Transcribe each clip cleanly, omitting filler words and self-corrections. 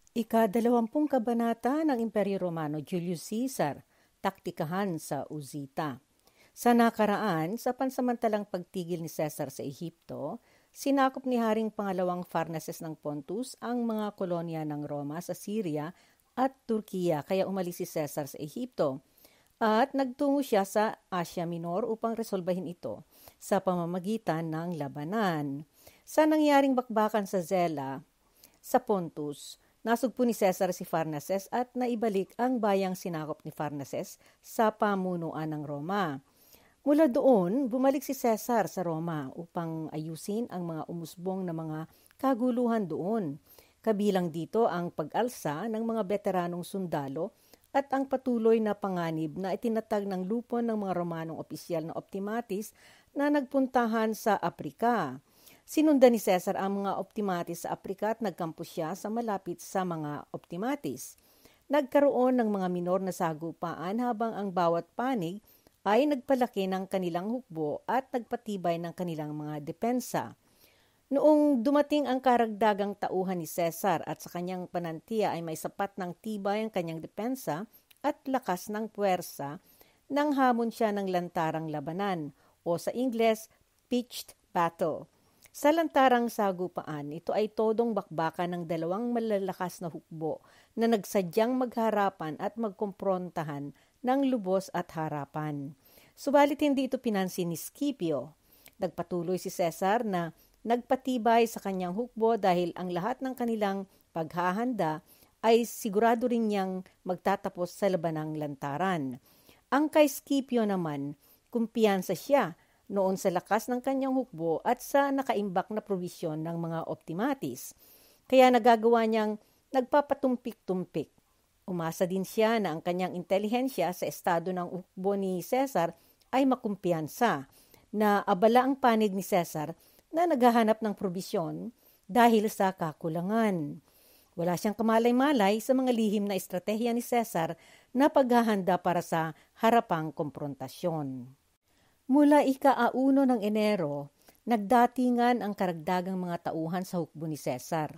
Ika-20 kabanata ng Imperyo Romano Julius Caesar, taktikahan sa Uzita. Sa nakaraan, sa pansamantalang pagtigil ni Caesar sa Ehipto, sinakop ni Haring Pangalawang Pharnaces ng Pontus ang mga kolonya ng Roma sa Syria at Turkiya, kaya umalis si Caesar sa Ehipto. At nagtungo siya sa Asia Minor upang resolbahin ito sa pamamagitan ng labanan. Sa nangyaring bakbakan sa Zela, sa Pontus, nasugpo ni Caesar si Pharnaces at naibalik ang bayang sinakop ni Pharnaces sa pamunuan ng Roma. Mula doon, bumalik si Caesar sa Roma upang ayusin ang mga umusbong na mga kaguluhan doon. Kabilang dito ang pag-alsa ng mga veteranong sundalo at ang patuloy na panganib na itinatag ng lupon ng mga Romanong opisyal na optimatis na nagpuntahan sa Aprika. Sinundan ni Caesar ang mga optimatis sa Aprika at nagkampo siya sa malapit sa mga optimatis. Nagkaroon ng mga minor na sagupaan habang ang bawat panig ay nagpalaki ng kanilang hukbo at nagpatibay ng kanilang mga depensa. Noong dumating ang karagdagang tauhan ni Caesar at sa kanyang panantiya ay may sapat ng tibay ang kanyang depensa at lakas ng puwersa, nang hamon siya ng lantarang labanan o sa Ingles, pitched battle. Sa lantarang sagupaan, ito ay todong bakbakan ng dalawang malalakas na hukbo na nagsadyang magharapan at magkomprontahan ng lubos at harapan. Subalit hindi ito pinansin ni Scipio. Nagpatuloy si Caesar na nagpatibay sa kanyang hukbo dahil ang lahat ng kanilang paghahanda ay sigurado rin niyang magtatapos sa labanang lantaran. Ang kay Scipio naman, kumpiyansa siya noon sa lakas ng kanyang hukbo at sa nakaimbak na probisyon ng mga optimatis. Kaya nagagawa niyang nagpapatumpik-tumpik. Umasa din siya na ang kanyang intelihensya sa estado ng hukbo ni Caesar ay makumpiyansa, na abala ang panig ni Caesar na naghahanap ng probisyon dahil sa kakulangan. Wala siyang kamalay-malay sa mga lihim na estratehiya ni Caesar na paghahanda para sa harapang komprontasyon. Mula ika-1 ng Enero, nagdatingan ang karagdagang mga tauhan sa hukbo ni Caesar.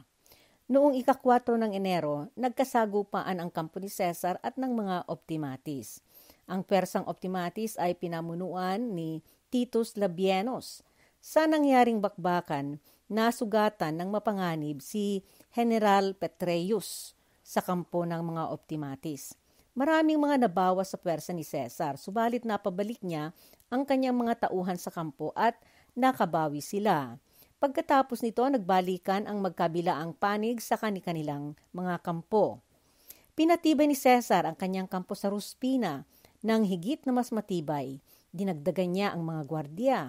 Noong ika-4 ng Enero, nagkasagupaan ang kampo ni Caesar at ng mga optimatis. Ang Persang optimatis ay pinamunuan ni Titus Labienus. Sa nangyaring bakbakan, nasugatan ng mapanganib si General Petreius sa kampo ng mga optimatis. Maraming mga nabawas sa pwersa ni Caesar, subalit napabalik niya ang kanyang mga tauhan sa kampo at nakabawi sila. Pagkatapos nito, nagbalikan ang magkabilaang panig sa kanilang mga kampo. Pinatibay ni Caesar ang kanyang kampo sa Ruspina nang higit na mas matibay. Dinagdagan niya ang mga gwardya.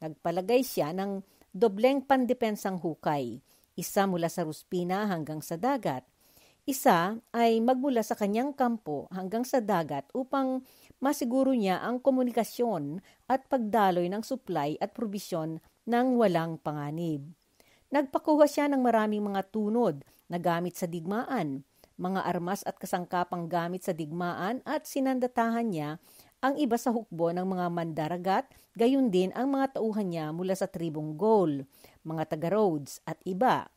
Nagpalagay siya ng dobleng pandepensang hukay, isa mula sa Ruspina hanggang sa dagat. Isa ay magmula sa kanyang kampo hanggang sa dagat upang masiguro niya ang komunikasyon at pagdaloy ng supply at probisyon ng walang panganib. Nagpakuha siya ng maraming mga tunod na gamit sa digmaan, mga armas at kasangkapang gamit sa digmaan at sinandatahan niya ang iba sa hukbo ng mga mandaragat, gayon din ang mga tauhan niya mula sa tribong Gaul, mga taga-Rhodes at iba.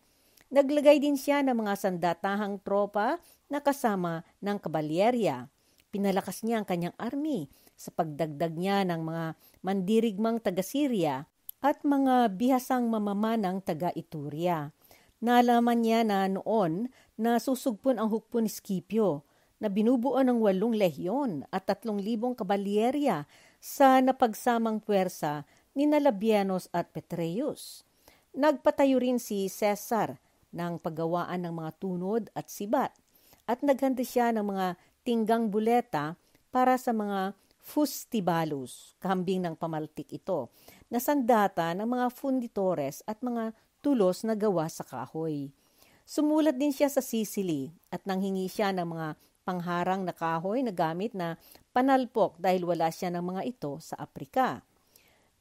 Naglagay din siya ng mga sandatahang tropa na kasama ng kabalyerya. Pinalakas niya ang kanyang army sa pagdagdag niya ng mga mandirigmang taga-Syria at mga bihasang mamamanang taga-Ituria. Nalaman niya na noon na susugpon ang hukbo ni Scipio na binubuo ng 8 lehyon at 3,000 kabalyerya sa napagsamang puwersa ni Labienus at Petreius. Nagpatayo rin si Caesar ng paggawaan ng mga tunod at sibat at naghanda siya ng mga tinggang buleta para sa mga fustibalus, kambing ng pamaltik ito, na sandata ng mga funditores at mga tulos na gawa sa kahoy. Sumulat din siya sa Sicily at nanghingi siya ng mga pangharang na kahoy na gamit na panalpok dahil wala siya ng mga ito sa Aprika.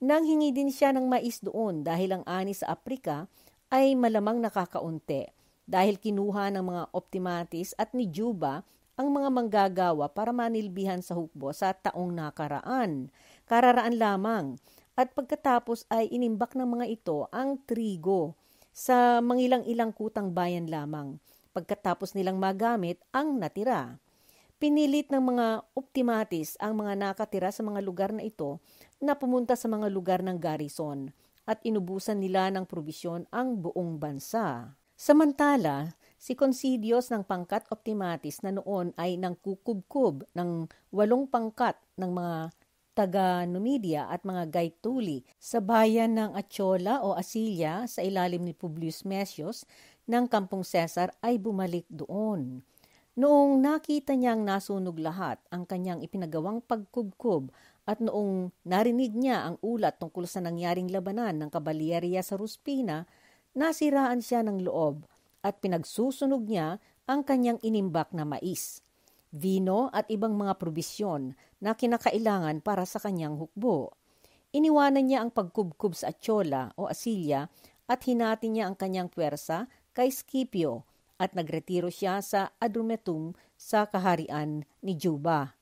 Nanghingi din siya ng mais doon dahil ang ani sa Aprika ay malamang nakakaunti dahil kinuha ng mga optimatis at ni Juba ang mga manggagawa para manilbihan sa hukbo sa taong nakaraan. Kararaan lamang. At pagkatapos ay inimbak ng mga ito ang trigo sa mangilang-ilang kutang bayan lamang. pagkatapos nilang magamit ang natira. Pinilit ng mga optimatis ang mga nakatira sa mga lugar na ito na pumunta sa mga lugar ng garrison at inubusan nila ng probisyon ang buong bansa. Samantala, si Considios ng pangkat optimatis na noon ay nangkukubkub ng 8 pangkat ng mga taga-Numidia at mga Gaetuli sa bayan ng Achola o Asilia sa ilalim ni Publius Mesius ng Kampong Cesar ay bumalik doon. Noong nakita niyang nasunog lahat ang kanyang ipinagawang pagkubkob at noong narinig niya ang ulat tungkol sa nangyaring labanan ng kabalyeriya sa Ruspina, nasiraan siya ng loob at pinagsusunog niya ang kanyang inimbak na mais, vino at ibang mga probisyon na kinakailangan para sa kanyang hukbo. Iniwanan niya ang pagkubkob sa Achola o Asilia at hinati niya ang kanyang puwersa kay Scipio at nagretiro siya sa Adrumetum sa kaharian ni Juba.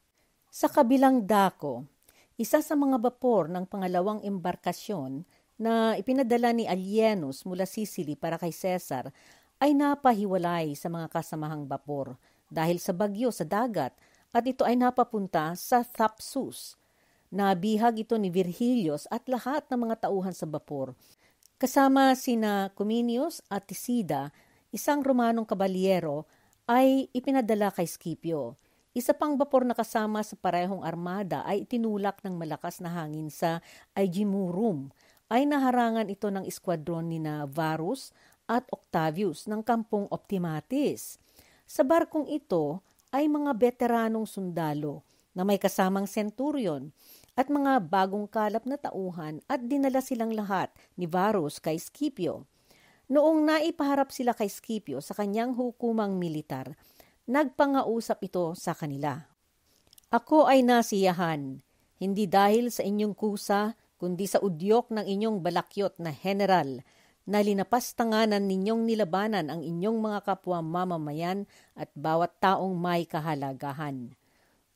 Sa kabilang dako, isa sa mga bapor ng pangalawang embarkasyon na ipinadala ni Alienus mula Sicily para kay Caesar ay napahiwalay sa mga kasamahang bapor dahil sa bagyo sa dagat at ito ay napapunta sa Thapsus. Nabihag ito ni Virgilius at lahat ng mga tauhan sa bapor. Kasama sina Cominius at Tisida, isang Romanong kabalyero, ay ipinadala kay Scipio. Isa pang bapor na kasama sa parehong armada ay itinulak ng malakas na hangin sa Aegimurum. Ay naharangan ito ng eskwadron ni Varus at Octavius ng kampong Optimatis. Sa barkong ito ay mga veteranong sundalo na may kasamang centurion at mga bagong kalap na tauhan at dinala silang lahat ni Varus kay Scipio. Noong naipaharap sila kay Scipio sa kanyang hukumang militar, nagpangausap ito sa kanila. Ako ay nasiyahan, hindi dahil sa inyong kusa, kundi sa udyok ng inyong balakyot na general, na linapastanganan ninyong nilabanan ang inyong mga kapwa mamamayan at bawat taong may kahalagahan.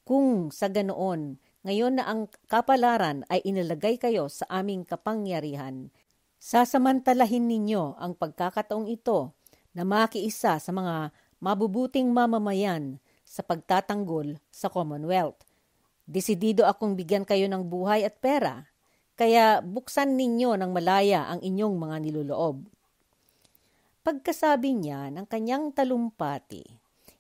Kung sa ganoon, ngayon na ang kapalaran ay inilagay kayo sa aming kapangyarihan, sasamantalahin ninyo ang pagkakataong ito na makiisa sa mga mabubuting mamamayan sa pagtatanggol sa Commonwealth. Desidido akong bigyan kayo ng buhay at pera, kaya buksan ninyo ng malaya ang inyong mga niloloob. Pagkasabi niya ng kanyang talumpati,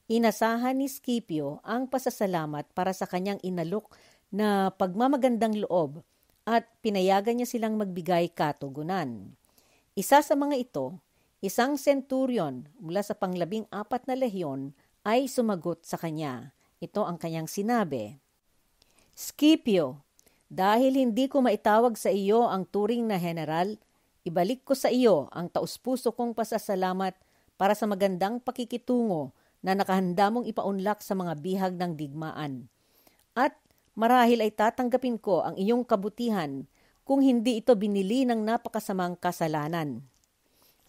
inasahan ni Scipio ang pasasalamat para sa kanyang inalok na pagmamagandang loob at pinayagan niya silang magbigay katugunan. Isa sa mga ito, isang centurion mula sa pang-14 na lehyon ay sumagot sa kanya. Ito ang kanyang sinabi, Scipio, dahil hindi ko maitawag sa iyo ang turing na general, ibalik ko sa iyo ang taus-puso kong pasasalamat para sa magandang pakikitungo na nakahanda mong ipaunlak sa mga bihag ng digmaan. At marahil ay tatanggapin ko ang iyong kabutihan kung hindi ito binili ng napakasamang kasalanan.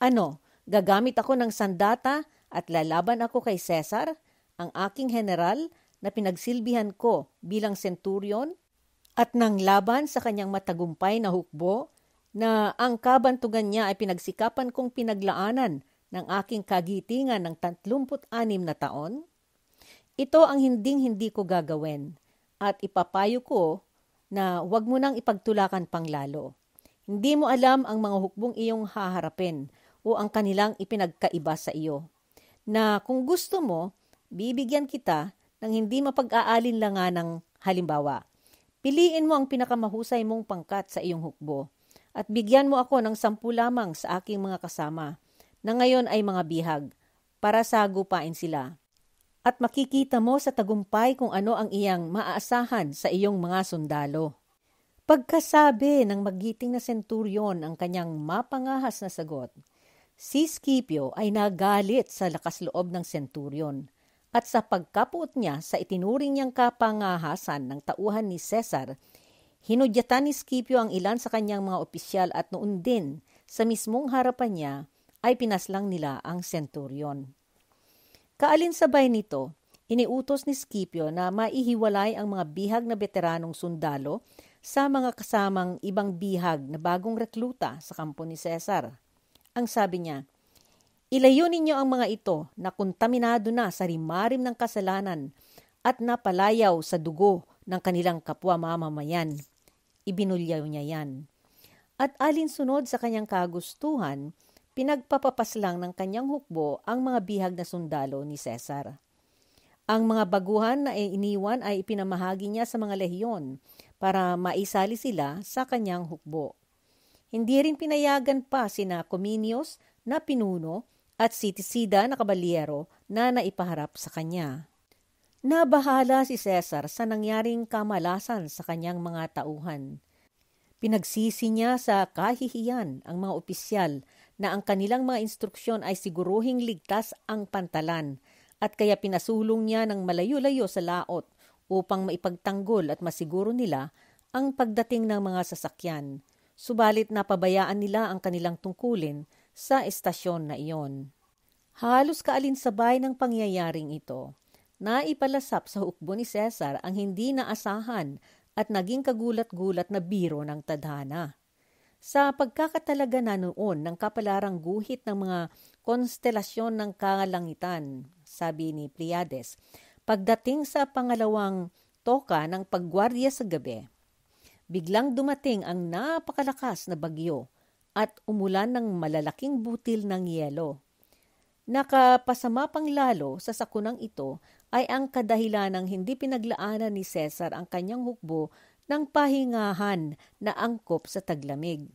Ano, gagamit ako ng sandata at lalaban ako kay Caesar, ang aking general na pinagsilbihan ko bilang centurion, at nang laban sa kanyang matagumpay na hukbo na ang kabantugan niya ay pinagsikapan kong pinaglaanan ng aking kagitingan ng 36 na taon? Ito ang hinding-hindi ko gagawin at ipapayo ko na huwag mo nang ipagtulakan pang lalo. Hindi mo alam ang mga hukbong iyong haharapin o ang kanilang ipinagkaiba sa iyo, na kung gusto mo, bibigyan kita ng hindi mapag-aalinlangan ng halimbawa. Piliin mo ang pinakamahusay mong pangkat sa iyong hukbo at bigyan mo ako ng 10 lamang sa aking mga kasama na ngayon ay mga bihag para sagupain sila. At makikita mo sa tagumpay kung ano ang iyang maaasahan sa iyong mga sundalo. Pagkasabi ng magiting na centurion ang kanyang mapangahas na sagot, si Scipio ay nagalit sa lakas loob ng centurion. At sa pagkapuot niya sa itinuring niyang kapangahasan ng tauhan ni Caesar, hinudyatan ni Scipio ang ilan sa kanyang mga opisyal at noon din, sa mismong harapan niya, ay pinaslang nila ang centurion. Kaalinsabay nito, iniutos ni Scipio na maihiwalay ang mga bihag na veteranong sundalo sa mga kasamang ibang bihag na bagong rekluta sa kampo ni Caesar. Ang sabi niya, Ilayo ninyo ang mga ito na kontaminado na sa rimarim ng kasalanan at napalayaw sa dugo ng kanilang kapwa mamamayan. Ibinulyaw niya yan. At alinsunod sa kanyang kagustuhan, pinagpapapaslang ng kanyang hukbo ang mga bihag na sundalo ni Cesar. Ang mga baguhan na iniwan ay ipinamahagi niya sa mga lehiyon para maisali sila sa kanyang hukbo. Hindi rin pinayagan pa sina Cominius na pinuno at si Tisida na kabalyero na naipaharap sa kanya. Nabahala si Cesar sa nangyaring kamalasan sa kanyang mga tauhan. Pinagsisi niya sa kahihiyan ang mga opisyal na ang kanilang mga instruksyon ay siguruhing ligtas ang pantalan at kaya pinasulong niya ng malayo-layo sa laot upang maipagtanggol at masiguro nila ang pagdating ng mga sasakyan. Subalit napabayaan nila ang kanilang tungkulin sa estasyon na iyon. Halos kaalinsabay ng pangyayaring ito, naipalasap sa hukbo ni Cesar ang hindi naasahan at naging kagulat-gulat na biro ng tadhana. Sa pagkakatalaga na noon ng kapalarang guhit ng mga konstelasyon ng kalangitan, sabi ni Pleiades, pagdating sa pangalawang toka ng paggwardiya sa gabi, biglang dumating ang napakalakas na bagyo at umulan ng malalaking butil ng yelo. Nakapasama pang lalo sa sakunang ito ay ang kadahilan ng hindi pinaglaanan ni Cesar ang kanyang hukbo ng pahingahan na angkop sa taglamig.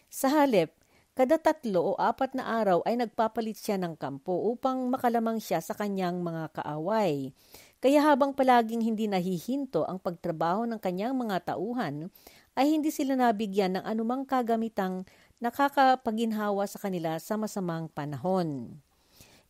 Sa halip, kada 3 o 4 na araw ay nagpapalit siya ng kampo upang makalamang siya sa kanyang mga kaaway. Kaya habang palaging hindi nahihinto ang pagtrabaho ng kanyang mga tauhan, ay hindi sila nabigyan ng anumang kagamitang nakakapaginhawa sa kanila sa masamang panahon.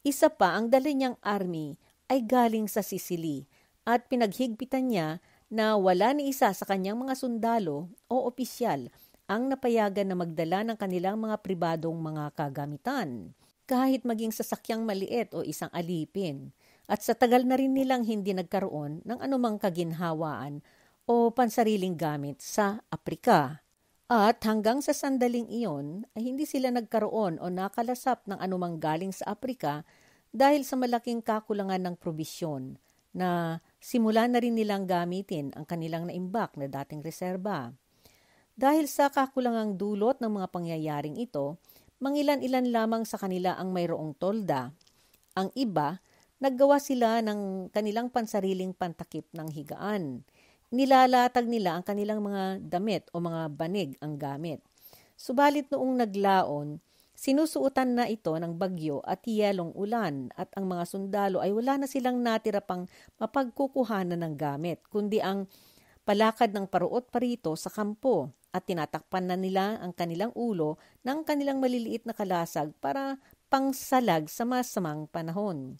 Isa pa, ang dala niyang army ay galing sa Sicily at pinaghigpitan niya na wala ni isa sa kanyang mga sundalo o opisyal ang napayagan na magdala ng kanilang mga pribadong mga kagamitan, kahit maging sasakyang maliit o isang alipin. At sa tagal na rin nilang hindi nagkaroon ng anumang kaginhawaan o pansariling gamit sa Aprika. At hanggang sa sandaling iyon ay hindi sila nagkaroon o nakalasap ng anumang galing sa Aprika dahil sa malaking kakulangan ng probisyon na simula na rin nilang gamitin ang kanilang naimbak na dating reserba. Dahil sa kakulangang dulot ng mga pangyayaring ito, mangilan-ilan lamang sa kanila ang mayroong tolda. Ang iba, naggawa sila ng kanilang pansariling pantakip ng higaan. Nilalatag nila ang kanilang mga damit o mga banig ang gamit. Subalit noong naglaon, sinusuotan na ito ng bagyo at yelong ulan at ang mga sundalo ay wala na silang natira pang mapagkukuhanan ng gamit, kundi ang palakad ng paruot parito sa kampo at tinatakpan na nila ang kanilang ulo ng kanilang maliliit na kalasag para pangsalag sa masamang panahon.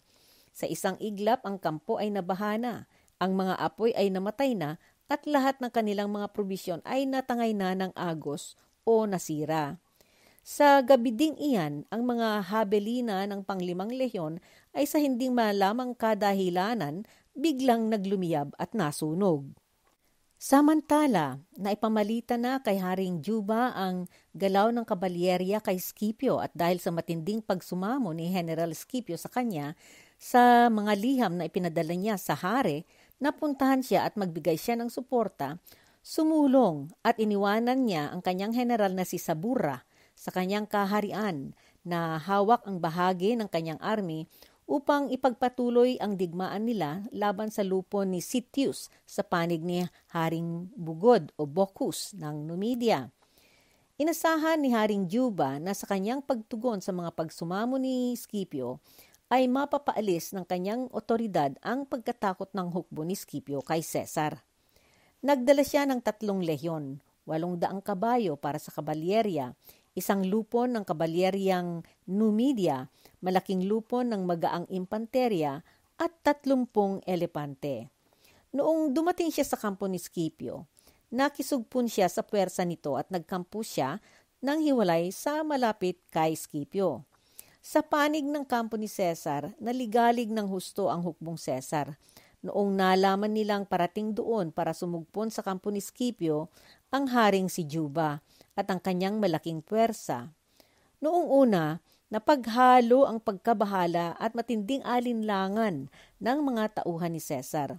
Sa isang iglap ang kampo ay nabahana. Ang mga apoy ay namatay na at lahat ng kanilang mga probisyon ay natangay na ng agos o nasira. Sa gabi ding iyan, ang mga habelina ng pang-5 lehyon ay sa hindi malamang kadahilanan biglang naglumiyab at nasunog. Samantala, naipamalita na kay Haring Juba ang galaw ng kabalyerya kay Scipio at dahil sa matinding pagsumamo ni General Scipio sa kanya sa mga liham na ipinadala niya sa hari, napuntahan siya at magbigay siya ng suporta, sumulong at iniwanan niya ang kanyang general na si Saburra sa kanyang kaharian na hawak ang bahagi ng kanyang army upang ipagpatuloy ang digmaan nila laban sa lupon ni Sitius sa panig ni Haring Bugod o Bocchus ng Numidia. Inasahan ni Haring Juba na sa kanyang pagtugon sa mga pagsumamo ni Scipio ay mapapaalis ng kanyang otoridad ang pagkatakot ng hukbo ni Scipio kay Cesar. Nagdala siya ng 3 lehyon, 800 kabayo para sa kabalyerya, 1 lupon ng kabalyeryang Numidia, malaking lupon ng magaang impanterya at 30 elepante. Noong dumating siya sa kampo ni Scipio, nakisugpon siya sa puwersa nito at nagkampo siya ng hiwalay sa malapit kay Scipio. Sa panig ng kampo ni Cesar, naligalig ng husto ang hukbong Cesar. Noong nalaman nilang parating doon para sumugpon sa kampo ni Scipio, ang haring si Juba at ang kanyang malaking puwersa. Noong una, Napaghalo ang pagkabahala at matinding alinlangan ng mga tauhan ni Cesar.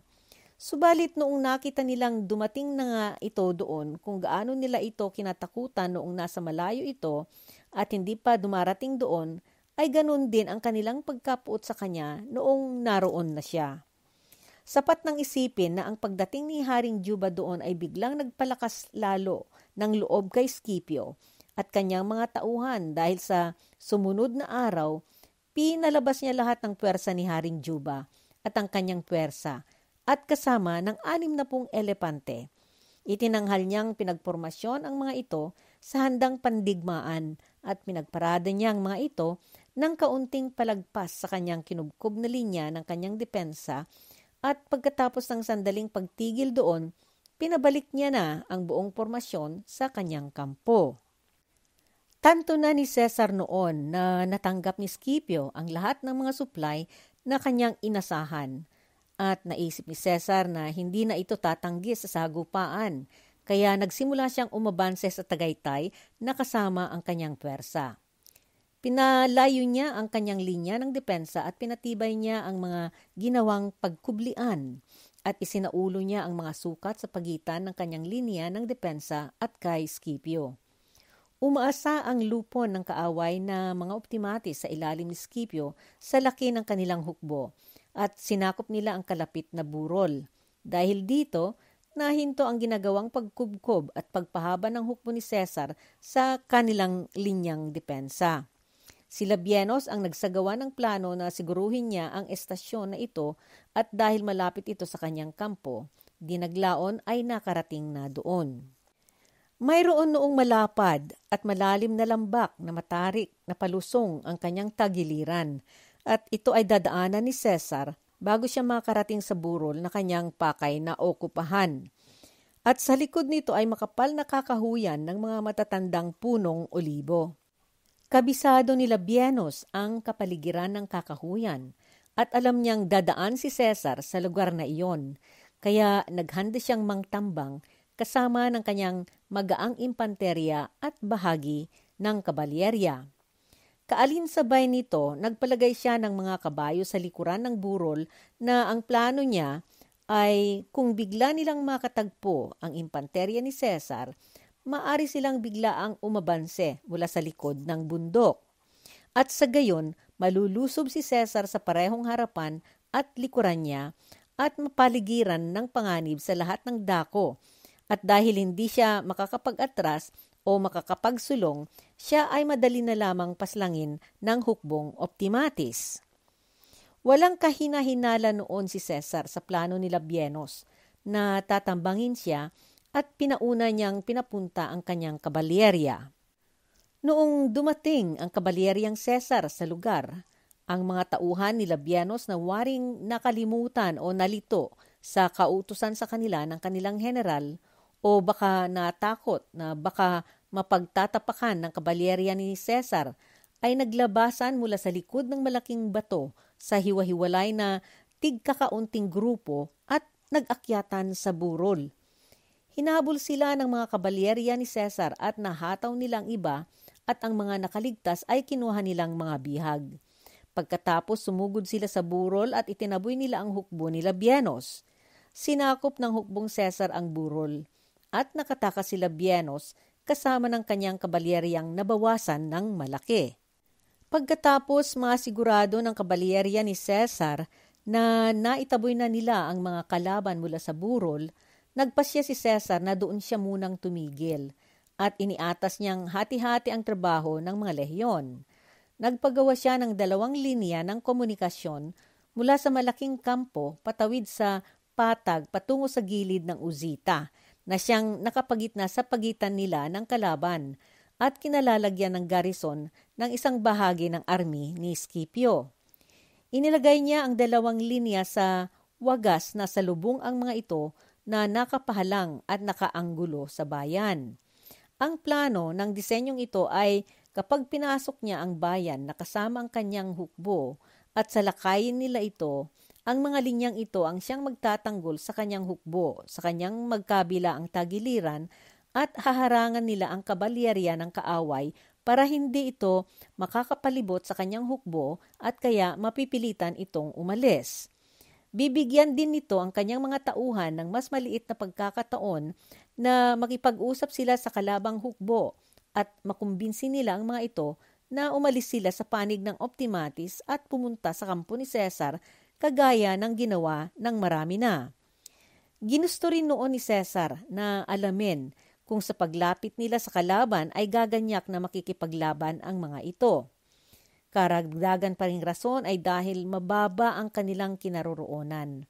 Subalit noong nakita nilang dumating na nga ito doon, kung gaano nila ito kinatakutan noong nasa malayo ito at hindi pa dumarating doon, ay ganun din ang kanilang pagkapuot sa kanya noong naroon na siya. Sapat nang isipin na ang pagdating ni Haring Juba doon ay biglang nagpalakas lalo ng loob kay Scipio at kanyang mga tauhan dahil sa sumunod na araw, pinalabas niya lahat ng pwersa ni Haring Juba at ang kanyang pwersa at kasama ng 60 elepante. Itinanghal niyang pinagpormasyon ang mga ito sa handang pandigmaan at pinagparada niya ang mga ito ng kaunting palagpas sa kanyang kinubkob na linya ng kanyang depensa at pagkatapos ng sandaling pagtigil doon, pinabalik niya na ang buong pormasyon sa kanyang kampo. Tanto na ni Cesar noon na natanggap ni Scipio ang lahat ng mga supply na kanyang inasahan. At naisip ni Cesar na hindi na ito tatanggi sa sagupaan, kaya nagsimula siyang umabanse sa Tagaytay na kasama ang kanyang pwersa. Pinalayo niya ang kanyang linya ng depensa at pinatibay niya ang mga ginawang pagkublian at isinaulo niya ang mga sukat sa pagitan ng kanyang linya ng depensa at kay Scipio. Umaasa ang lupon ng kaaway na mga optimatis sa ilalim ni Scipio sa laki ng kanilang hukbo at sinakop nila ang kalapit na burol. Dahil dito, nahinto ang ginagawang pagkubkob at pagpahaba ng hukbo ni Cesar sa kanilang linyang depensa. Si Labienus ang nagsagawa ng plano na siguruhin niya ang estasyon na ito at dahil malapit ito sa kanyang kampo, dinaglaon ay nakarating na doon. Mayroon noong malapad at malalim na lambak na matarik na palusong ang kanyang tagiliran at ito ay dadaanan ni Cesar bago siya makarating sa burol na kanyang pakay na okupahan. At sa likod nito ay makapal na kakahuyan ng mga matatandang punong olibo. Kabisado ni Labienus ang kapaligiran ng kakahuyan at alam niyang dadaan si Cesar sa lugar na iyon, kaya naghanda siyang mangtambang kasama ng kanyang magaang impanterya at bahagi ng kabalyerya. Kaalinsabay nito, nagpalagay siya ng mga kabayo sa likuran ng burol na ang plano niya ay kung bigla nilang makatagpo ang impanterya ni Cesar, maari silang biglaang umabanse mula sa likod ng bundok. At sa gayon, malulusob si Cesar sa parehong harapan at likuran niya at mapaligiran ng panganib sa lahat ng dako. At dahil hindi siya makakapag-atras o makakapagsulong, siya ay madali na lamang paslangin ng hukbong optimatis. Walang kahina-hinala noon si Cesar sa plano ni Labienus na tatambangin siya at pinauna niyang pinapunta ang kanyang kabalyerya. Noong dumating ang kabalyeryang Cesar sa lugar, ang mga tauhan ni Labienus na waring nakalimutan o nalito sa kautusan sa kanila ng kanilang general o baka natakot na baka mapagtatapakan ng kabalyerya ni Cesar ay naglabasan mula sa likod ng malaking bato sa hiwa-hiwalay na tigkakaunting grupo at nag-akyatan sa burol. Hinabol sila ng mga kabalyerya ni Cesar at nahataw nilang iba at ang mga nakaligtas ay kinuha nilang mga bihag. Pagkatapos sumugod sila sa burol at itinaboy nila ang hukbo ni Labienus. Sinakop ng hukbong Cesar ang burol at nakatakas si Labienus kasama ng kanyang kabalyeryang nabawasan ng malaki. Pagkatapos masigurado ng kabalyerya ni Cesar na naitaboy na nila ang mga kalaban mula sa burol, nagpasya si Cesar na doon siya munang tumigil at iniatas niyang hati-hati ang trabaho ng mga lehyon. Nagpagawa siya ng 2 linya ng komunikasyon mula sa malaking kampo patawid sa patag patungo sa gilid ng Uzita na siyang nakapagitna sa pagitan nila ng kalaban at kinalalagyan ng garrison ng isang bahagi ng army ni Scipio. Inilagay niya ang 2 linya sa wagas na salubong ang mga ito na nakapahalang at nakaanggulo sa bayan. Ang plano ng disenyong ito ay kapag pinasok niya ang bayan na kasama ang kanyang hukbo at salakayin nila ito, ang mga linyang ito ang siyang magtatanggol sa kanyang hukbo, sa kanyang magkabila ang tagiliran at haharangan nila ang kabalyerya ng kaaway para hindi ito makakapalibot sa kanyang hukbo at kaya mapipilitan itong umalis. Bibigyan din nito ang kanyang mga tauhan ng mas maliit na pagkakataon na makipag-usap sila sa kalabang hukbo at makumbinsi nila ang mga ito na umalis sila sa panig ng Optimatis at pumunta sa kampo ni Cesar kagaya ng ginawa ng marami na. Ginusto rin noon ni Cesar na alamin kung sa paglapit nila sa kalaban ay gaganyak na makikipaglaban ang mga ito. Karagdagan pa ring rason ay dahil mababa ang kanilang kinaroroonan.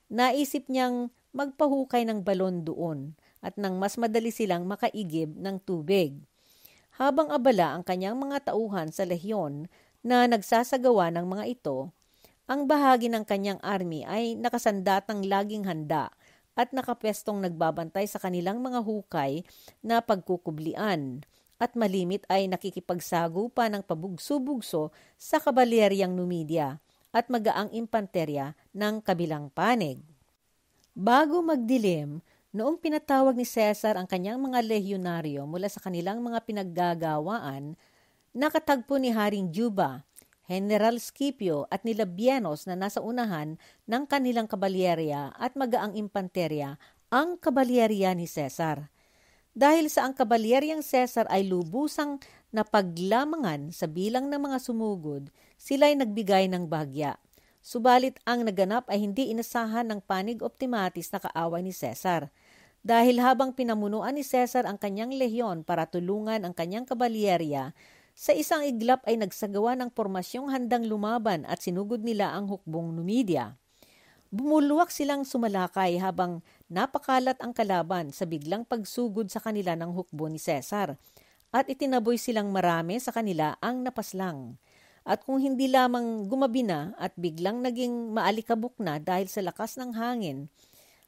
Naisip niyang magpahukay ng balon doon at nang mas madali silang makaigib ng tubig. Habang abala ang kanyang mga tauhan sa lehyon na nagsasagawa ng mga ito, ang bahagi ng kanyang army ay nakasandatang laging handa at nakapwestong nagbabantay sa kanilang mga hukay na pagkukublian at malimit ay nakikipagsagupa ng pabugso-bugso sa kabalyeryang Numidia at magaang impanterya ng kabilang panig. Bago magdilim, noong pinatawag ni Cesar ang kanyang mga lehyonaryo mula sa kanilang mga pinaggagawaan, nakatagpo ni Haring Juba, General Scipio at ni Labienus na nasa unahan ng kanilang kabalyerya at magaang impanterya ang kabalyerya ni Cesar. Dahil sa ang kabalyeryang Cesar ay lubusang napaglamangan sa bilang ng mga sumugod, sila ay nagbigay ng bahagya. Subalit ang naganap ay hindi inasahan ng panig Optimatis na kaaway ni Cesar. Dahil habang pinamunuan ni Cesar ang kanyang lehyon para tulungan ang kanyang kabalyerya, sa isang iglap ay nagsagawa ng pormasyong handang lumaban at sinugod nila ang hukbong Numidia. Bumulwak silang sumalakay habang napakalat ang kalaban sa biglang pagsugod sa kanila ng hukbo ni Cesar at itinaboy silang marami sa kanila ang napaslang. At kung hindi lamang gumabi na at biglang naging maalikabok na dahil sa lakas ng hangin,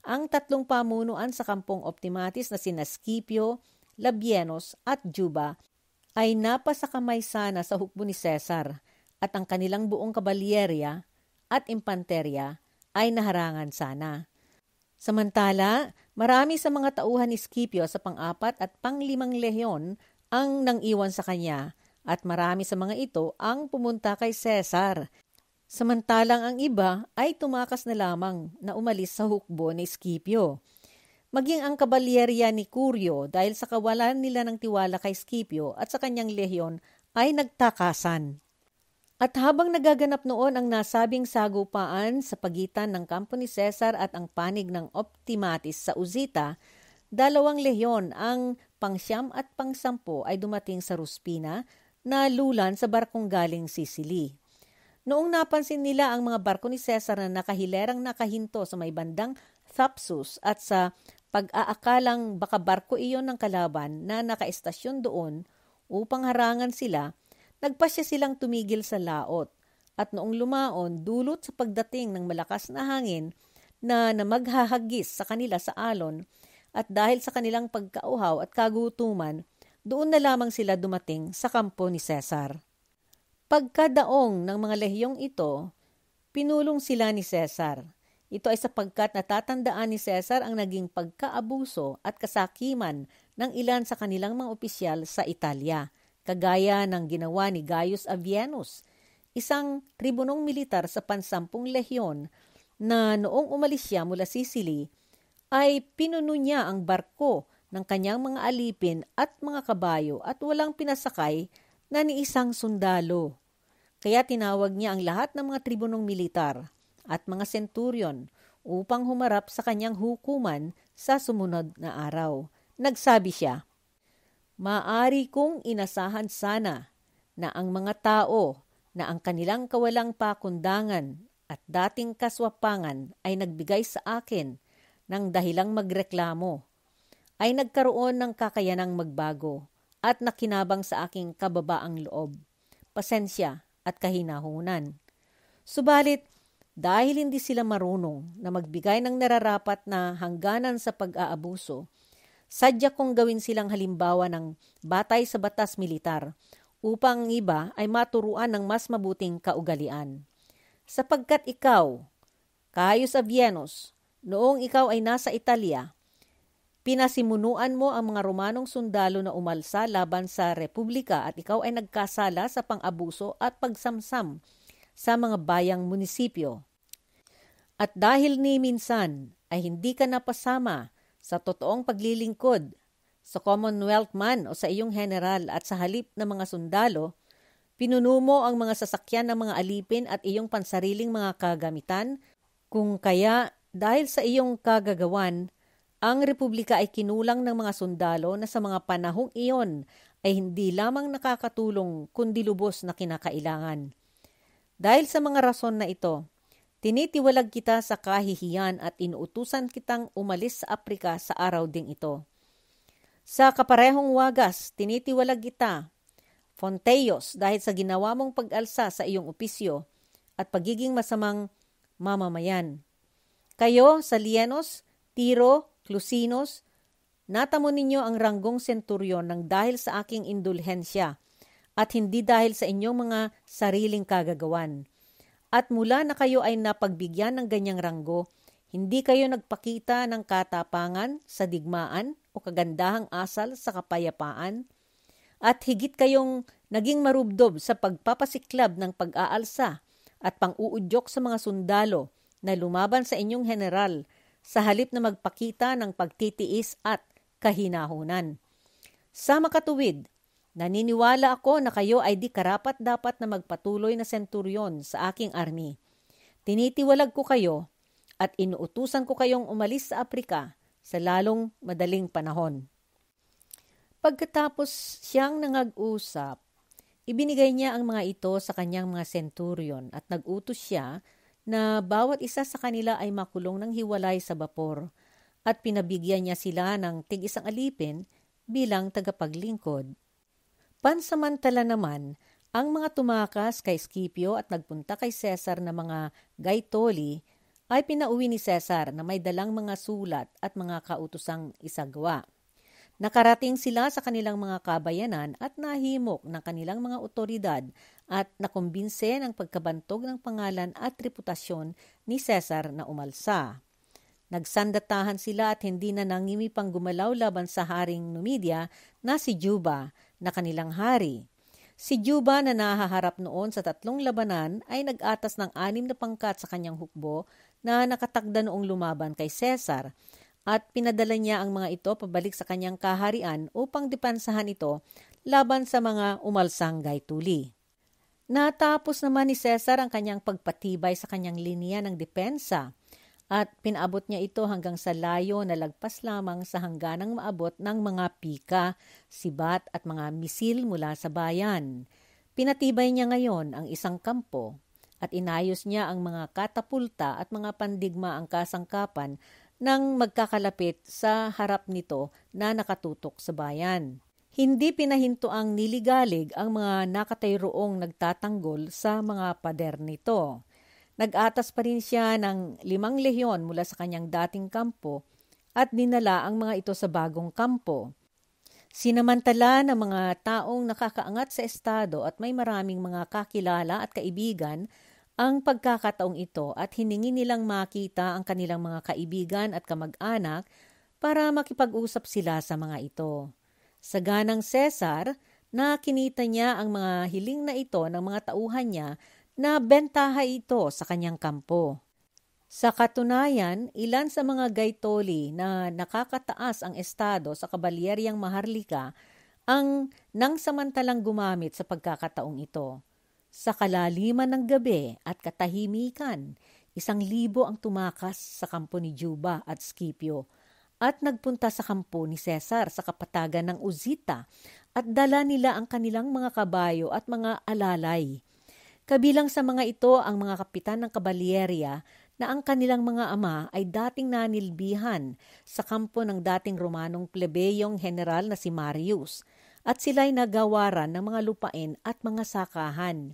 ang tatlong pamunuan sa kampong Optimatis na sina Scipio, Labienus at Juba ay napasakamay sana sa hukbo ni Cesar at ang kanilang buong kabalyerya at impanterya ay naharangan sana. Samantala, marami sa mga tauhan ni Scipio sa pang-4 at pang-5 lehyon ang nang-iwan sa kanya at marami sa mga ito ang pumunta kay Cesar. Samantalang ang iba ay tumakas na lamang na umalis sa hukbo ni Scipio. Maging ang kabalyerya ni Curio dahil sa kawalan nila ng tiwala kay Scipio at sa kanyang lehyon ay nagtakasan. At habang nagaganap noon ang nasabing sagupaan sa pagitan ng kampo ni Cesar at ang panig ng Optimatis sa Uzita, 2 lehyon ang pang-9 at pang-10 ay dumating sa Ruspina na lulan sa barkong galing Sicily. Noong napansin nila ang mga barko ni Cesar na nakahilerang nakahinto sa may bandang Thapsus at sa pag-aakalang baka barko iyon ng kalaban na nakaestasyon doon upang harangan sila, nagpasya silang tumigil sa laot at noong lumaon dulot sa pagdating ng malakas na hangin na maghahagis sa kanila sa alon at dahil sa kanilang pagkauhaw at kagutuman, doon na lamang sila dumating sa kampo ni Cesar. Pagkadaong ng mga lehyong ito, pinulong sila ni Cesar. Ito ay sapagkat natatandaan ni Cesar ang naging pagkaabuso at kasakiman ng ilan sa kanilang mga opisyal sa Italia, kagaya ng ginawa ni Gaius Avienus, isang tribunong militar sa pan-10 lehyon na noong umalis siya mula Sicily, ay pinuno niya ang barko ng kanyang mga alipin at mga kabayo at walang pinasakay na ni isang sundalo. Kaya tinawag niya ang lahat ng mga tribunong militar at mga centurion upang humarap sa kanyang hukuman sa sumunod na araw. Nagsabi siya, "Maaari kong inasahan sana na ang mga tao na ang kanilang kawalang pakundangan at dating kaswapangan ay nagbigay sa akin ng dahilang magreklamo, ay nagkaroon ng kakayanang magbago at nakinabang sa aking kababaang loob, pasensya at kahinahunan. Subalit, dahil hindi sila marunong na magbigay ng nararapat na hangganan sa pag-aabuso, sadya kong gawin silang halimbawa ng batay sa batas militar upang ang iba ay maturuan ng mas mabuting kaugalian. Sapagkat ikaw, Gaius Avienus, noong ikaw ay nasa Italia, Pinasimunuan mo ang mga Romanong sundalo na umalsa laban sa Republika at ikaw ay nagkasala sa pang-abuso at pagsamsam sa mga bayang munisipyo. At dahil ni minsan ay hindi ka napasama sa totoong paglilingkod sa Commonwealth man o sa iyong general at sa halip na mga sundalo, pinuno mo ang mga sasakyan ng mga alipin at iyong pansariling mga kagamitan, kung kaya dahil sa iyong kagagawan, ang Republika ay kinulang ng mga sundalo na sa mga panahong iyon ay hindi lamang nakakatulong kundi lubos na kinakailangan. Dahil sa mga rason na ito, tinitiwalag kita sa kahihiyan at inuutusan kitang umalis sa Aprika sa araw ding ito. Sa kaparehong wagas, tinitiwalag kita, Fonteios, dahil sa ginawa mong pag-alsa sa iyong opisyo at pagiging masamang mamamayan. Kayo, Salienos, Tiro, Clusinos, natamo ninyo ang ranggong senturyon ng dahil sa aking indulhensya at hindi dahil sa inyong mga sariling kagagawan. At mula na kayo ay napagbigyan ng ganyang ranggo, hindi kayo nagpakita ng katapangan sa digmaan o kagandahang asal sa kapayapaan, at higit kayong naging marubdob sa pagpapasiklab ng pag-aalsa at pang-uudyok sa mga sundalo na lumaban sa inyong general sa halip na magpakita ng pagtitiis at kahinahunan. Sa makatuwid, naniniwala ako na kayo ay di karapat-dapat na magpatuloy na senturyon sa aking army. Tinitiwalag ko kayo at inuutusan ko kayong umalis sa Aprika sa lalong madaling panahon. Pagkatapos siyang nangag-usap, ibinigay niya ang mga ito sa kanyang mga senturyon at nag-utos siya na bawat isa sa kanila ay makulong ng hiwalay sa bapor at pinabigyan niya sila ng tig-isang alipin bilang tagapaglingkod. Pansamantala naman, ang mga tumakas kay Scipio at nagpunta kay Cesar na mga Gaetuli ay pinauwi ni Cesar na may dalang mga sulat at mga kautusang isagawa. Nakarating sila sa kanilang mga kabayanan at nahimok ng kanilang mga otoridad at nakumbinse ng pagkabantog ng pangalan at reputasyon ni Cesar na umalsa. Nagsandatahan sila at hindi na nangimipang gumalaw laban sa haring Numidia na si Juba na kanilang hari. Si Juba na nahaharap noon sa 3 labanan ay nag-atas ng 6 na pangkat sa kanyang hukbo na nakatakda noong lumaban kay Cesar, at pinadala niya ang mga ito pabalik sa kanyang kaharian upang depansahan ito laban sa mga umalsang Gaetuli. Natapos naman ni Cesar ang kanyang pagpatibay sa kanyang linya ng depensa at pinaabot niya ito hanggang sa layo na lagpas lamang sa hangganang maabot ng mga pika, sibat at mga misil mula sa bayan. Pinatibay niya ngayon ang isang kampo at inayos niya ang mga katapulta at mga pandigma ang kasangkapan nang magkakalapit sa harap nito na nakatutok sa bayan. Hindi pinahinto ang niligalig ang mga nakatayroong nagtatanggol sa mga pader nito. Nag-atas pa rin siya ng 5 lehyon mula sa kanyang dating kampo at dinala ang mga ito sa bagong kampo. Sinamantala ng mga taong nakakaangat sa estado at may maraming mga kakilala at kaibigan ang pagkakataong ito at hiningi nilang makita ang kanilang mga kaibigan at kamag-anak para makipag-usap sila sa mga ito. Sa ganang Cesar, nakinita niya ang mga hiling na ito ng mga tauhan niya na bentaha ito sa kanyang kampo. Sa katunayan, ilan sa mga Gaetuli na nakakataas ang estado sa kabalyeryang Maharlika ang nangsamantalang gumamit sa pagkakataong ito. Sa kalaliman ng gabi at katahimikan, 1,000 ang tumakas sa kampo ni Juba at Scipio at nagpunta sa kampo ni Cesar sa kapatagan ng Uzita at dala nila ang kanilang mga kabayo at mga alalay. Kabilang sa mga ito ang mga kapitan ng kabalyerya na ang kanilang mga ama ay dating nanilbihan sa kampo ng dating Romanong plebeyong general na si Marius at sila'y nagawaran ng mga lupain at mga sakahan.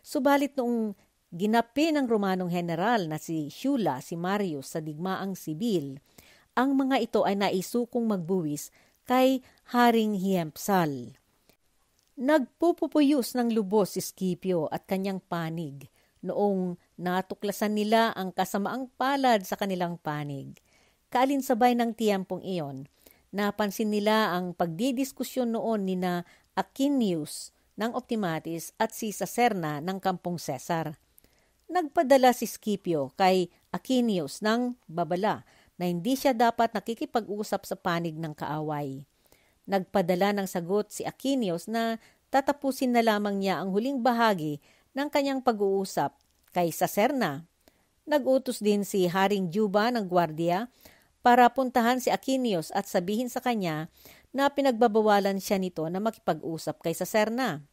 Subalit noong ginapi ng Romanong general na si Sulla si Marius sa digmaang sibil, ang mga ito ay naisukong magbuwis kay Haring Hiempsal. Nagpupupuyos ng lubos si Scipio at kanyang panig noong natuklasan nila ang kasamaang palad sa kanilang panig. Kaalinsabay ng tiyempong iyon, Napansin nila ang pagdidiskusyon noon ni na Aquinius ng Optimatis at si Saserna ng kampong Cesar. Nagpadala si Scipio kay Aquinius ng babala na hindi siya dapat nakikipag-usap sa panig ng kaaway. Nagpadala ng sagot si Aquinius na tatapusin na lamang niya ang huling bahagi ng kanyang pag-uusap kay Saserna. Nag-utos din si Haring Juba ng gwardiya para puntahan si Aquinius at sabihin sa kanya na pinagbabawalan siya nito na makipag-usap kay Saserna.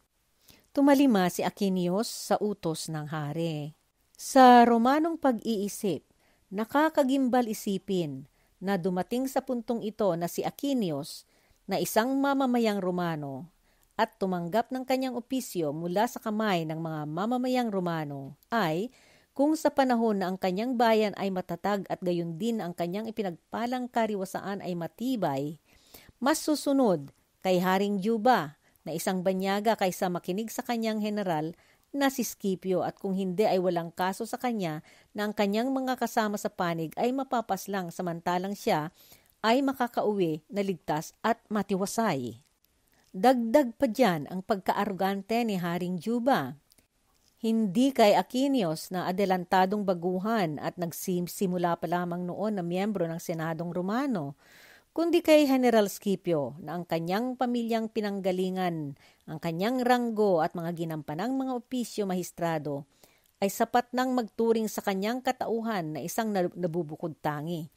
Tumalima si Aquinius sa utos ng hari. Sa Romanong pag-iisip, nakakagimbal isipin na dumating sa puntong ito na si Aquinius na isang mamamayang Romano at tumanggap ng kanyang opisyo mula sa kamay ng mga mamamayang Romano ay kung sa panahon na ang kanyang bayan ay matatag at gayon din ang kanyang ipinagpalang kariwasaan ay matibay, mas susunod kay Haring Juba na isang banyaga kaysa makinig sa kanyang general na si Scipio at kung hindi ay walang kaso sa kanya na ang kanyang mga kasama sa panig ay mapapaslang samantalang siya ay makakauwi na ligtas at matiwasay. Dagdag pa dyan ang pagkaarugante ni Haring Juba. Hindi kay Aquinius na adelantadong baguhan at nagsimula pa lamang noon na miyembro ng Senadong Romano, kundi kay General Scipio na ang kanyang pamilyang pinanggalingan, ang kanyang ranggo at mga ginampanang mga opisyo mahistrado ay sapat nang magturing sa kanyang katauhan na isang nabubukod tangi.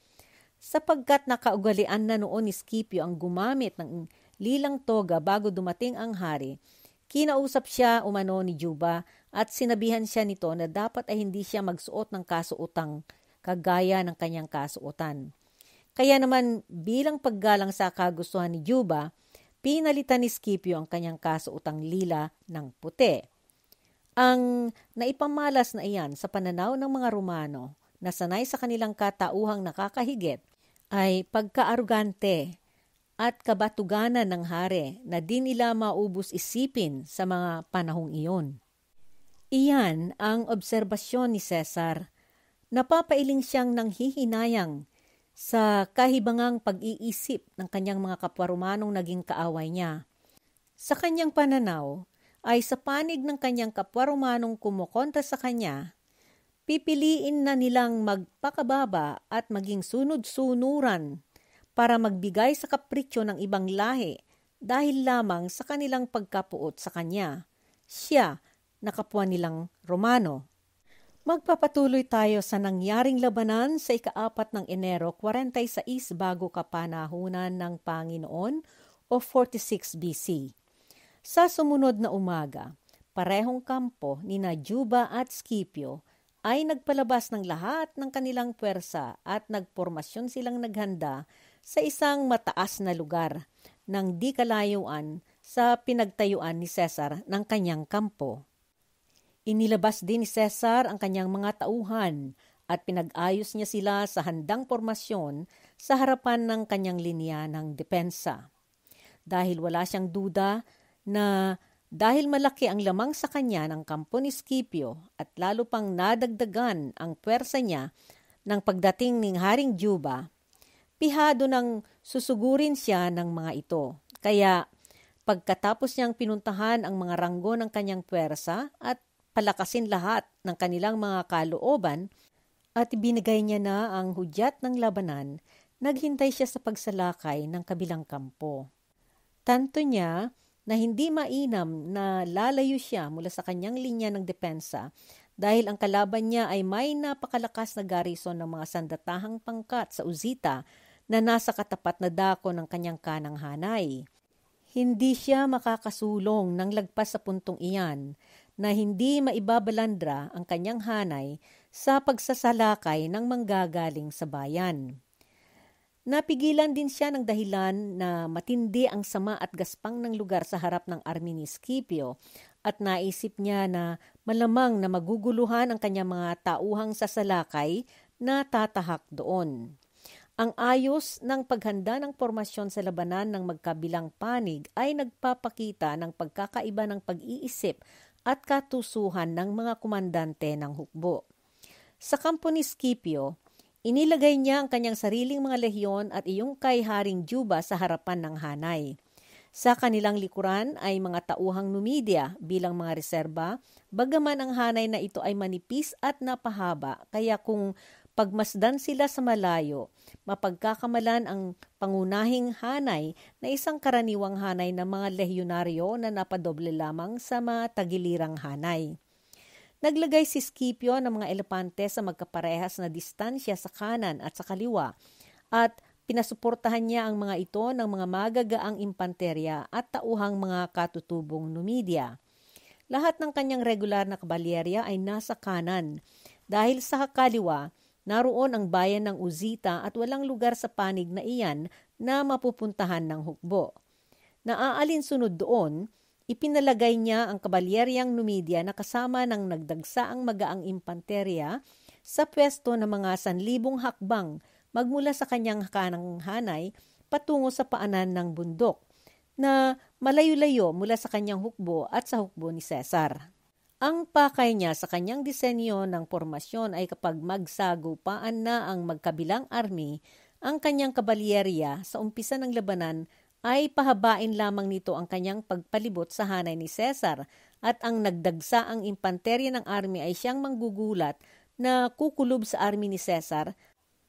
Sapagkat nakaugalian na noon ni Scipio ang gumamit ng lilang toga bago dumating ang hari, kinausap siya umano ni Juba at sinabihan siya nito na dapat ay hindi siya magsuot ng kasuotang kagaya ng kanyang kasuotan. Kaya naman bilang paggalang sa kagustuhan ni Juba, pinalitan ni Scipio ang kanyang kasuotang lila ng puti. Ang naipamalas na iyan sa pananaw ng mga Romano na sanay sa kanilang katauhang nakakahigit ay pagkaarugante at kabatuganan ng hari na di nila maubos isipin sa mga panahong iyon. Iyan ang obserbasyon ni Cesar. Napapailing siyang nanghihinayang sa kahibangang pag-iisip ng kanyang mga kapwa Romanong naging kaaway niya. Sa kanyang pananaw, ay sa panig ng kanyang kapwa Romanong kumukontra sa kanya, pipiliin na nilang magpakababa at maging sunod-sunuran para magbigay sa kapritsyo ng ibang lahi dahil lamang sa kanilang pagkapuot sa kanya. Siya, na kapwa nilang Romano. Magpapatuloy tayo sa nangyaring labanan sa ika-4 ng Enero 46 bago kapanahunan ng Panginoon o 46 BC. Sa sumunod na umaga, parehong kampo ni na Juba at Scipio ay nagpalabas ng lahat ng kanilang puwersa at nagpormasyon silang naghanda sa isang mataas na lugar ng di kalayuan sa pinagtayuan ni Cesar ng kanyang kampo. Inilabas din ni Cesar ang kanyang mga tauhan at pinag-ayos niya sila sa handang pormasyon sa harapan ng kanyang linya ng depensa. Dahil wala siyang duda na dahil malaki ang lamang sa kanya ng kampo ni Scipio at lalo pang nadagdagan ang puwersa niya ng pagdating ng Haring Juba, pihado ng susugurin siya ng mga ito. Kaya pagkatapos niyang pinuntahan ang mga ranggo ng kanyang puwersa at palakasin lahat ng kanilang mga kalooban at ibinigay niya na ang hudyat ng labanan, naghintay siya sa pagsalakay ng kabilang kampo. Tanto niya na hindi mainam na lalayo siya mula sa kanyang linya ng depensa dahil ang kalaban niya ay may napakalakas na garrison ng mga sandatahang pangkat sa Uzita na nasa katapat na dako ng kanyang kanang hanay. Hindi siya makakasulong ng lagpas sa puntong iyan na hindi maibabalandra ang kanyang hanay sa pagsasalakay ng manggagaling sa bayan. Napigilan din siya ng dahilan na matindi ang sama at gaspang ng lugar sa harap ng army ni Scipio at naisip niya na malamang na maguguluhan ang kanyang mga tauhang sasalakay na tatahak doon. Ang ayos ng paghanda ng pormasyon sa labanan ng magkabilang panig ay nagpapakita ng pagkakaiba ng pag-iisip at katusuhan ng mga komandante ng hukbo. Sa kampo ni Scipio, Inilagay niya ang kanyang sariling mga lehyon at iyong kay Haring Juba sa harapan ng hanay. Sa kanilang likuran ay mga tauhang Numidia bilang mga reserba, bagaman ang hanay na ito ay manipis at napahaba, kaya kung pagmasdan sila sa malayo, mapagkakamalan ang pangunahing hanay na isang karaniwang hanay ng mga lehyonaryo na napadoble lamang sa mga tagilirang hanay. Naglagay si Scipio ng mga elepante sa magkaparehas na distansya sa kanan at sa kaliwa at pinasuportahan niya ang mga ito ng mga magagaang impanterya at tauhang mga katutubong Numidia. Lahat ng kanyang regular na kabalyerya ay nasa kanan. Dahil sa kaliwa, naroon ang bayan ng Uzita at walang lugar sa panig na iyan na mapupuntahan ng hukbo. Naaalinsunod doon, ipinalagay niya ang kabalyeryang Numidia na kasama ng nagdagsaang magaang impanterya sa pwesto ng mga 1,000 hakbang magmula sa kanyang kanang hanay patungo sa paanan ng bundok na malayo-layo mula sa kanyang hukbo at sa hukbo ni Cesar. Ang pakay niya sa kanyang disenyo ng formasyon ay kapag magsagupaan na ang magkabilang army, ang kanyang kabalyerya sa umpisa ng labanan ay pahabain lamang nito ang kanyang pagpalibot sa hanay ni Cesar at ang nagdagsaang impanterya ng army ay siyang manggugulat na kukulob sa army ni Cesar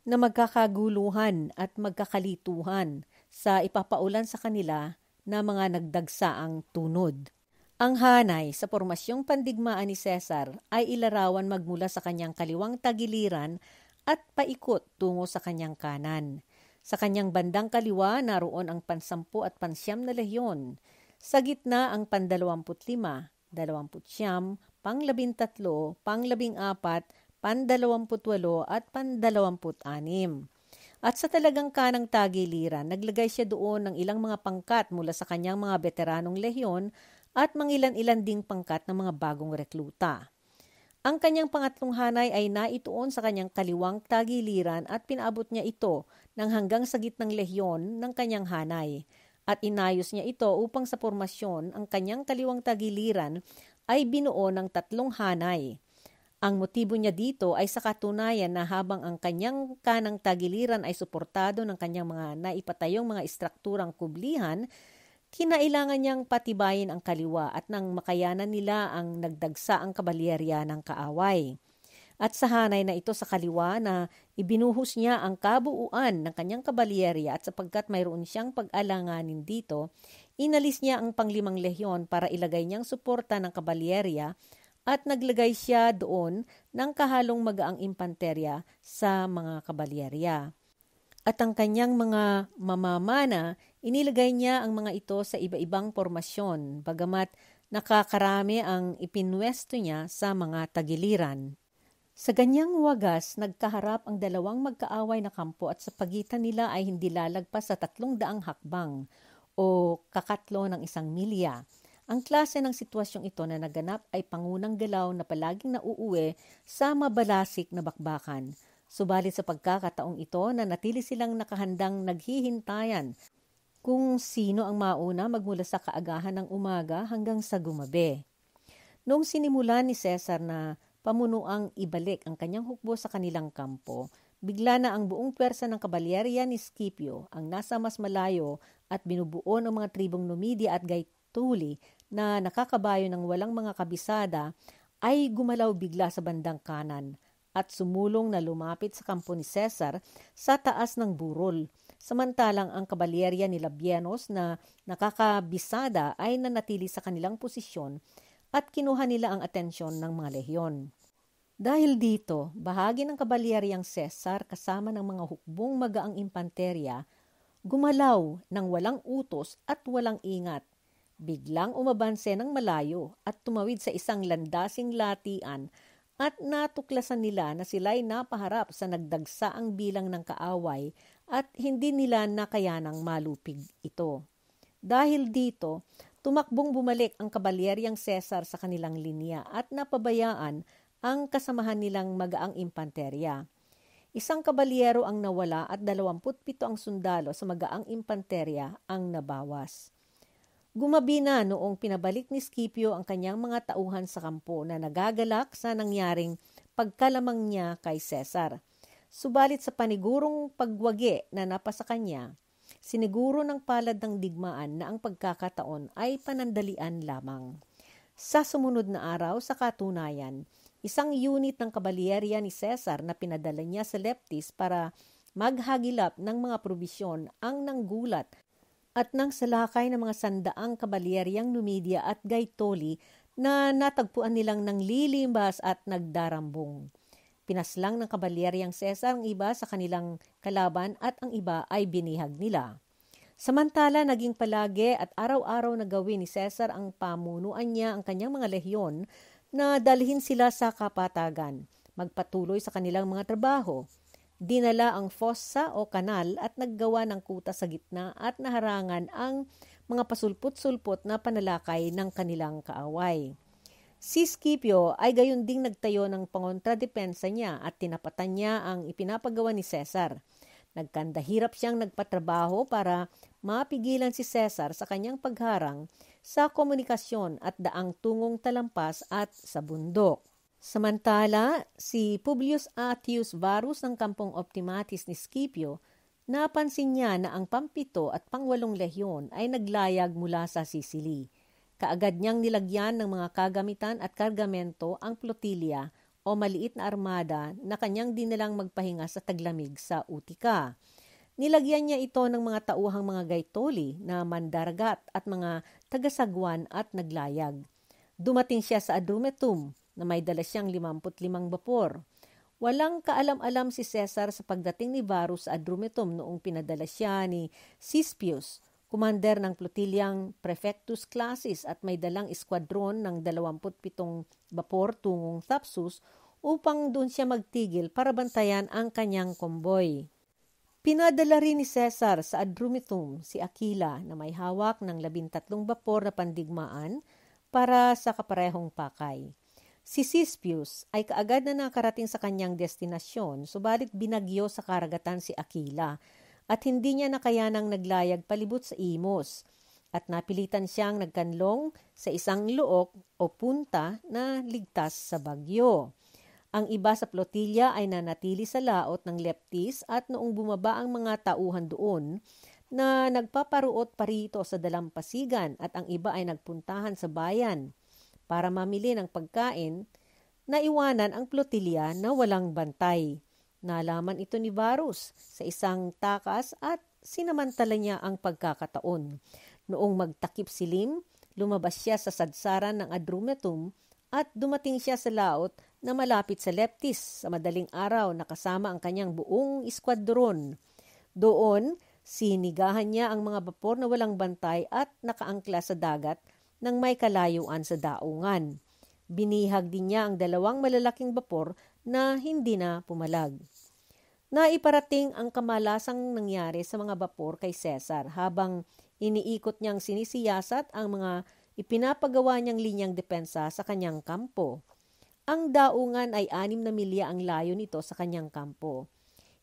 na magkakaguluhan at magkakalituhan sa ipapaulan sa kanila na mga nagdagsaang tunod. Ang hanay sa pormasyong pandigmaan ni Cesar ay ilarawan magmula sa kanyang kaliwang tagiliran at paikot tungo sa kanyang kanan. Sa kanyang bandang kaliwa, naroon ang 10 at 9 na lehyon. Sa gitna ang 25, 29, 13, 14, 28 at 26. At sa talagang kanang tagiliran, naglagay siya doon ng ilang mga pangkat mula sa kanyang mga veteranong lehyon at mangilan-ilan ding pangkat ng mga bagong rekluta. Ang kanyang pangatlong hanay ay naituon sa kanyang kaliwang tagiliran at pinaabot niya ito ng hanggang sa gitnang lehyon ng kanyang hanay. At inayos niya ito upang sa pormasyon ang kanyang kaliwang tagiliran ay binuo ng 3 hanay. Ang motibo niya dito ay sa katunayan na habang ang kanyang kanang tagiliran ay suportado ng kanyang mga naipatayong mga istrukturang kublihan, kinailangan niyang patibayin ang kaliwa at nang makayanan nila ang nagdagsaang kabalyerya ng kaaway. At sa hanay na ito sa kaliwa na ibinuhos niya ang kabuuan ng kanyang kabalyerya at sapagkat mayroon siyang pag-alanganin dito, inalis niya ang 5 lehyon para ilagay niyang suporta ng kabalyerya at naglagay siya doon ng kahalong magaang impanterya sa mga kabalyerya. At ang kanyang mga mamamana, inilagay niya ang mga ito sa iba-ibang pormasyon, bagamat nakakarami ang ipinwesto niya sa mga tagiliran. Sa ganyang wagas, nagkaharap ang dalawang magkaaway na kampo at sa pagitan nila ay hindi lalagpas sa 300 hakbang o kakatlo ng 1 milya. Ang klase ng sitwasyong ito na naganap ay pangunang galaw na palaging nauuwi sa mabalasik na bakbakan. Subalit sa pagkakataong ito na natili silang nakahandang naghihintayan kung sino ang mauna magmula sa kaagahan ng umaga hanggang sa gumabi. Noong sinimulan ni Cesar na pamunuang ibalik ang kanyang hukbo sa kanilang kampo, bigla na ang buong pwersa ng kabalyerya ni Scipio ang nasa mas malayo at binubuo ng mga tribong Numidia at Gaetuli na nakakabayo ng walang mga kabisada ay gumalaw bigla sa bandang kanan at sumulong na lumapit sa kampo ni Cesar sa taas ng burol. Samantalang ang kabalyerya ni Labienus na nakakabisada ay nanatili sa kanilang posisyon at kinuha nila ang atensyon ng mga lehyon. Dahil dito, bahagi ng kabalyeryang Cesar kasama ng mga hukbong magaang impanterya gumalaw ng walang utos at walang ingat. Biglang umabanse ng malayo at tumawid sa isang landasing latian at natuklasan nila na sila'y napaharap sa nagdagsaang bilang ng kaaway at hindi nila nakayanang malupig ito. Dahil dito, tumakbong bumalik ang kabalyeryang Cesar sa kanilang linya at napabayaan ang kasamahan nilang magaang impanterya. 1 kabalyero ang nawala at 27 ang sundalo sa magaang impanterya ang nabawas. Gumabi na noong pinabalik ni Scipio ang kanyang mga tauhan sa kampo na nagagalak sa nangyaring pagkalamang niya kay Cesar. Subalit sa panigurong pagwagi na napasa kanya, siniguro ng palad ng digmaan na ang pagkakataon ay panandalian lamang. Sa sumunod na araw, sa katunayan, isang unit ng kabalyerya ni Cesar na pinadala niya sa Leptis para maghagilap ng mga probisyon ang nanggulat at nang salakay ng mga sandaang kabalyeryang Numidia at Gaetoli na natagpuan nilang nanglilimbas at nagdarambong. Pinaslang ng kabalyeryang Cesar ang iba sa kanilang kalaban at ang iba ay binihag nila. Samantala, naging palagi at araw-araw na gawin ni Cesar ang pamunuan niya ang kanyang mga lehyon na dalhin sila sa kapatagan, magpatuloy sa kanilang mga trabaho. Dinala ang fossa o kanal at naggawa ng kuta sa gitna at naharangan ang mga pasulput-sulpot na panalakay ng kanilang kaaway. Si Scipio ay gayon ding nagtayo ng pangontradepensa niya at tinapatan niya ang ipinapagawa ni Cesar. Nagkandahirap siyang nagpatrabaho para mapigilan si Cesar sa kanyang pagharang sa komunikasyon at daang tungong talampas at sa bundok. Samantala, si Publius Attius Varus ng kampong Optimatis ni Scipio, napansin niya na ang pampito at pangwalong lehyon ay naglayag mula sa Sicily. Kaagad niyang nilagyan ng mga kagamitan at kargamento ang flotilya o maliit na armada na kanyang dinalang magpahinga sa taglamig sa Utica. Nilagyan niya ito ng mga tauhang mga Gaetoli na mandaragat at mga tagasagwan at naglayag. Dumating siya sa Adrumetum na may dala siyang 55 bapor. Walang kaalam-alam si Cesar sa pagdating ni Varus sa Adrumetum noong pinadala siya ni Cispius, kumander ng flotilyang Prefectus Classis at may dalang eskwadron ng 27 bapor tungong Thapsus upang doon siya magtigil para bantayan ang kanyang komboy. Pinadala rin ni Cesar sa Adrumetum si Aquila na may hawak ng 13 bapor na pandigmaan para sa kaparehong pakay. Si Cispius ay kaagad na nakarating sa kanyang destinasyon, subalit binagyo sa karagatan si Aquila at hindi niya nakayanang naglayag palibot sa Imos at napilitan siyang nagkanlong sa isang luok o punta na ligtas sa bagyo. Ang iba sa flotilya ay nanatili sa laot ng Leptis at noong bumaba ang mga tauhan doon na nagpaparuot parito sa dalampasigan at ang iba ay nagpuntahan sa bayan para mamili ng pagkain, naiwanan ang flotilya na walang bantay. Nalaman ito ni Varus sa isang takas at sinamantala niya ang pagkakataon. Noong magtakip silim, lumabas siya sa sadsaran ng Adrumetum at dumating siya sa laot na malapit sa Leptis sa madaling araw na kasama ang kanyang buong eskwadron. Doon, sinigahan niya ang mga bapor na walang bantay at nakaangkla sa dagat nang may kalayuan sa daungan. Binihag din niya ang 2 malalaking bapor na hindi na pumalag. Naiparating ang kamalasang nangyari sa mga bapor kay Cesar habang iniikot niyang sinisiyasat ang mga ipinapagawa niyang linyang depensa sa kanyang kampo. Ang daungan ay 6 na milya ang layo nito sa kanyang kampo.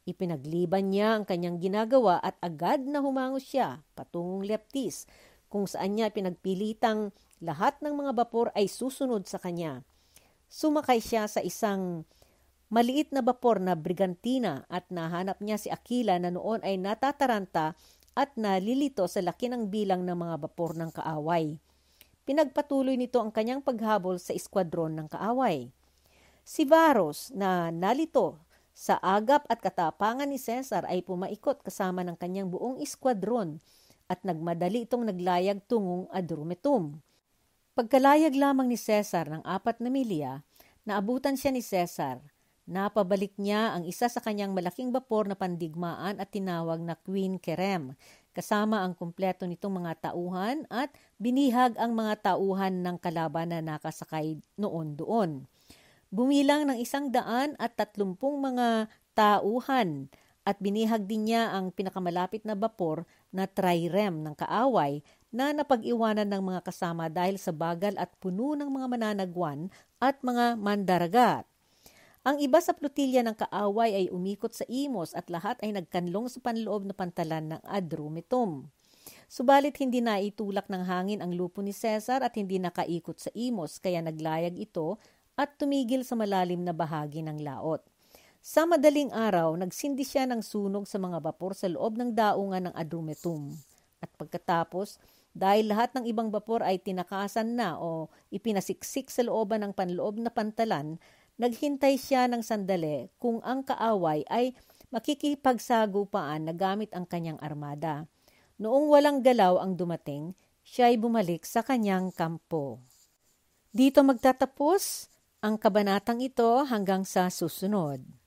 Ipinagliban niya ang kanyang ginagawa at agad na humangos siya patungong Leptis, kung saan niya pinagpilitang lahat ng mga bapor ay susunod sa kanya. Sumakay siya sa isang maliit na bapor na brigantina at nahanap niya si Aquila na noon ay natataranta at nalilito sa laki ng bilang ng mga bapor ng kaaway. Pinagpatuloy nito ang kanyang paghabol sa eskwadron ng kaaway. Si Varus na nalito sa agap at katapangan ni Cesar ay pumaikot kasama ng kanyang buong eskwadron at nagmadali itong naglayag tungong Adrumetum. Pagkalayag lamang ni Cesar ng 4 na milya, naabutan siya ni Cesar. Napabalik niya ang isa sa kanyang malaking bapor na pandigmaan at tinawag na Queen Kerem, kasama ang kumpleto nitong mga tauhan at binihag ang mga tauhan ng kalaban na nakasakay noon doon. Bumilang ng 130 mga tauhan at binihag din niya ang pinakamalapit na bapor na trireme ng kaaway na napag-iwanan ng mga kasama dahil sa bagal at puno ng mga mananagwan at mga mandaragat. Ang iba sa flotilya ng kaaway ay umikot sa Imos at lahat ay nagkanlong sa panloob na pantalan ng Adrumetum. Subalit hindi na itulak ng hangin ang lupo ni Cesar at hindi nakaikot sa Imos kaya naglayag ito at tumigil sa malalim na bahagi ng laot. Sa madaling araw, nagsindi siya ng sunog sa mga bapor sa loob ng daungan ng Adrumetum. At pagkatapos, dahil lahat ng ibang bapor ay tinakasan na o ipinasiksik sa looban ng panloob na pantalan, naghintay siya ng sandali kung ang kaaway ay makikipagsagupaan na gamit ang kanyang armada. Noong walang galaw ang dumating, siya ay bumalik sa kanyang kampo. Dito magtatapos ang kabanatang ito hanggang sa susunod.